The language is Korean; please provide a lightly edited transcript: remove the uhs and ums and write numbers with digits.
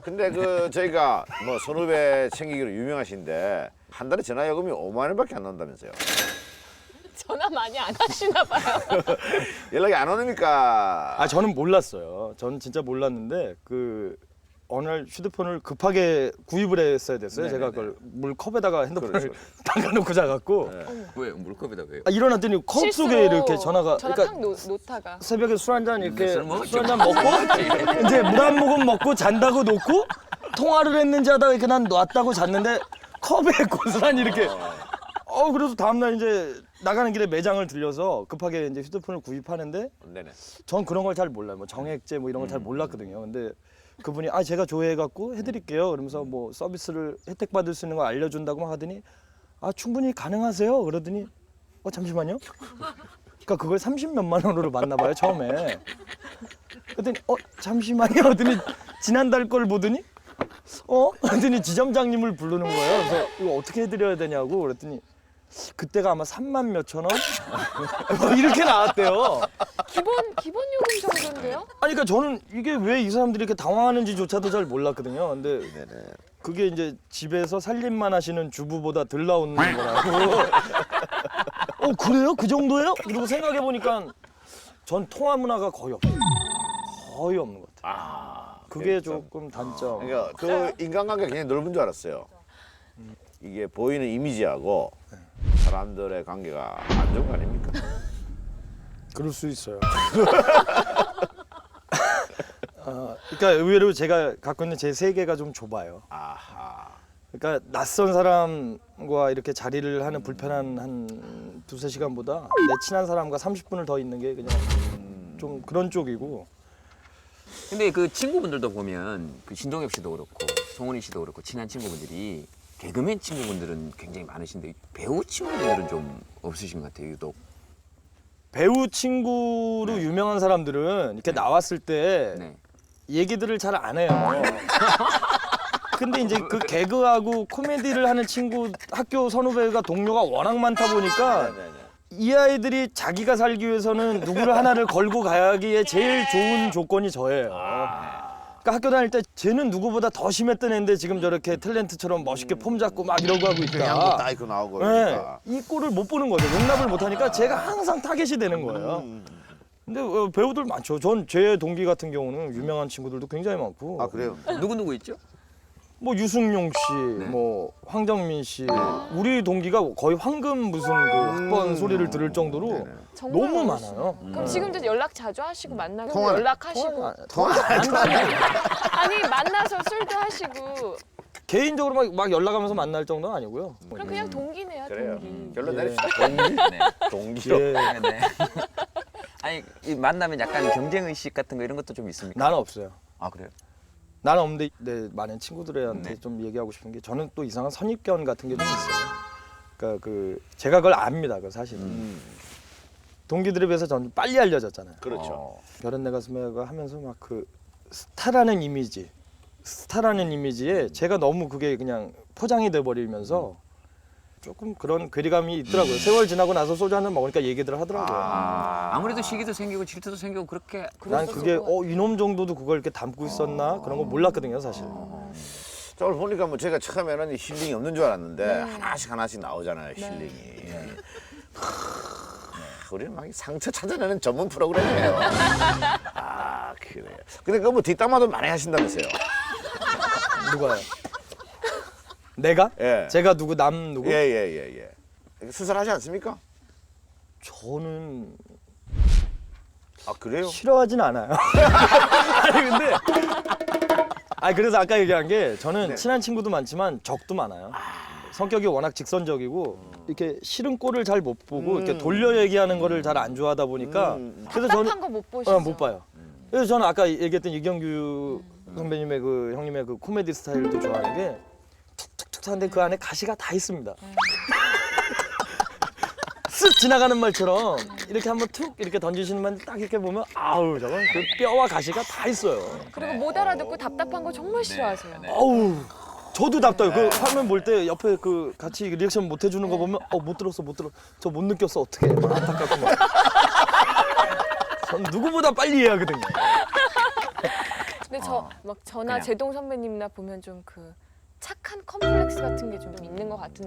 근데 그 저희가 뭐 선후배 챙기기로 유명하신데 한 달에 전화 요금이 5만 원밖에 안 나온다면서요. 전화 많이 안 하시나 봐요. 연락이 안 오니까. 아 저는 몰랐어요. 저는 진짜 몰랐는데 그 어느 날 휴대폰을 급하게 구입을 했어야 됐어요. 제가 그걸 물컵에다가 핸드폰을 그렇죠. 담가놓고 자갖고 왜 물컵에다 왜요? 아, 일어났더니 컵 실수로 속에 이렇게 전화가 전화 그러니까 탁 놓다가. 새벽에 술 한 잔 이렇게 술 먹었죠. 술 한 잔 먹고 이제 물 한 모금 먹고 잔다고 놓고 통화를 했는지 하다가 이렇게 난 놨다고 잤는데 컵에 고스란히 이렇게 그래서 다음날 이제 나가는 길에 매장을 들려서 급하게 이제 휴대폰을 구입하는데 네네. 전 그런 걸 잘 몰라요. 뭐 정액제 뭐 이런 걸 잘 몰랐거든요. 근데 그분이 제가 조회해갖고 해드릴게요. 그러면서 뭐 서비스를 혜택 받을 수 있는 거 알려준다고 막 하더니 충분히 가능하세요. 그러더니 잠시만요. 그러니까 그걸 30몇만 원으로 받나 봐요 처음에. 그랬더니 잠시만요. 하더니 지난달 걸 보더니 하더니 지점장님을 부르는 거예요. 그래서 이거 어떻게 해드려야 되냐고 그랬더니 그때가 아마 3만 몇천 원? 뭐 이렇게 나왔대요. 기본 요금 정도인데요? 그러니까 저는 이게 왜 이 사람들이 이렇게 당황하는지조차도 잘 몰랐거든요. 근데 그게 이제 집에서 살림만 하시는 주부보다 덜 나오는 거라고. 그래요? 그 정도예요? 그리고 생각해 보니까 전 통화 문화가 거의 없어요. 거의 없는 것 같아요. 그게 조금 단점. 그러니까 그 인간관계가 굉장히 넓은 줄 알았어요. 이게 보이는 이미지하고 사람들의 관계가 안 좋은 거 아닙니까? 그럴 수 있어요. 그러니까 의외로 제가 갖고 있는 제 세계가 좀 좁아요. 아하. 그러니까 낯선 사람과 이렇게 자리를 하는 불편한 한 두세 시간보다 내 친한 사람과 30분을 더 있는 게 그냥 좀 그런 쪽이고. 근데 그 친구분들도 보면 그 신동엽 씨도 그렇고 송은이 씨도 그렇고 친한 친구분들이 개그맨 친구분들은 굉장히 많으신데 배우 친구분들은 좀 없으신 것 같아요. 유독. 배우 친구로 유명한 사람들은 이렇게 나왔을 때 네. 얘기들을 잘 안 해요. 근데 이제 그 개그하고 코미디를 하는 친구 학교 선후배가 동료가 워낙 많다 보니까 이 아이들이 자기가 살기 위해서는 누구를 하나를 걸고 가기에 제일 좋은 조건이 저예요. 그러니까 학교 다닐 때 쟤는 누구보다 더 심했던 애인데 지금 저렇게 탤런트처럼 멋있게 폼 잡고 막 이러고 하고 양복 있다. 딱 입고 나오고 네, 그러니까. 이 꼴을 못 보는 거죠. 용납을 못 하니까 제가 항상 타겟이 되는 거예요. 근데 배우들 많죠. 전 제 동기 같은 경우는 유명한 친구들도 굉장히 많고. 아 그래요? 누구 있죠? 뭐 유승용 씨, 뭐 황정민 씨, 우리 동기가 거의 황금 무슨 그 학번 소리를 들을 정도로 정말 너무 많으시네. 많아요. 그럼 지금도 연락 자주 하시고 만나고 통화는- 연락하시고 통화 안 아니 만나서 술도 하시고 개인적으로 막 연락하면서 만날 정도는 아니고요. 그럼 그냥 동기네요. 그래요. 동기. 결론 예. 내립시다. 동기. 네. 동기로. 예, 네. 아니 이 만나면 약간 경쟁 의식 같은 거 이런 것도 좀 있습니까? 나는 없어요. 아 그래요? 나는 없는데 내 많은 친구들한테 네. 좀 얘기하고 싶은 게 저는 또 이상한 선입견 같은 게 좀 있어요. 그러니까 그 제가 그걸 압니다. 그 사실. 동기들에 비해서 저는 빨리 알려졌잖아요. 그렇죠. 별은 내 가슴에가 하면서 막 그 스타라는 이미지에 제가 너무 그게 그냥 포장이 돼 버리면서 조금 그런 괴리감이 있더라고요. 세월 지나고 나서 소주 한 잔 먹으니까 얘기들 하더라고요. 아무래도 시기도 생기고 질투도 생기고 그렇게 난 그게 이놈 정도도 그걸 이렇게 담고 있었나 그런 거 몰랐거든요, 사실. 자, 오늘 보니까 뭐 제가 처음에는 이 힐링이 없는 줄 알았는데 하나씩 나오잖아요, 힐링이. 우리는 막 상처 찾아내는 전문 프로그램이에요. 아, 그래요. 근데 그거 뭐 뒷담화도 많이 하신다면서요? 누가요? 내가? 예. 제가 누구 누구? 예. 수술하지 않습니까? 저는 아, 그래요? 싫어하진 않아요. 아니 근데 그래서 아까 얘기한 게 저는 친한 친구도 많지만 적도 많아요. 성격이 워낙 직선적이고 이렇게 싫은 꼴을 잘 못 보고 이렇게 돌려 얘기하는 거를 잘 안 좋아하다 보니까 그래서 저는 답답한 거 못 보시죠? 못 봐요. 그래서 저는 아까 얘기했던 이경규 선배님의 그 형님의 그 코미디 스타일도 좋아하는 게 툭툭툭 하는데 그 안에 가시가 다 있습니다. 쓱 지나가는 말처럼 이렇게 한번 툭 이렇게 던지시는 말 딱 이렇게 보면 아우 저건 그 뼈와 가시가 다 있어요. 그리고 못 알아듣고 답답한 거 정말 싫어하세요. 아우 저도 답답해요. 그 화면 볼 때 옆에 그 같이 리액션 못 해주는 거 보면 못 들었어 저 못 느꼈어 어떡해 막 안타깝고 막. 전 누구보다 빨리 이해하거든요. 근데 저 막 저나 그냥. 제동 선배님이나 보면 좀 그 착한 컴플렉스 같은 게 좀 있는 것 같은데.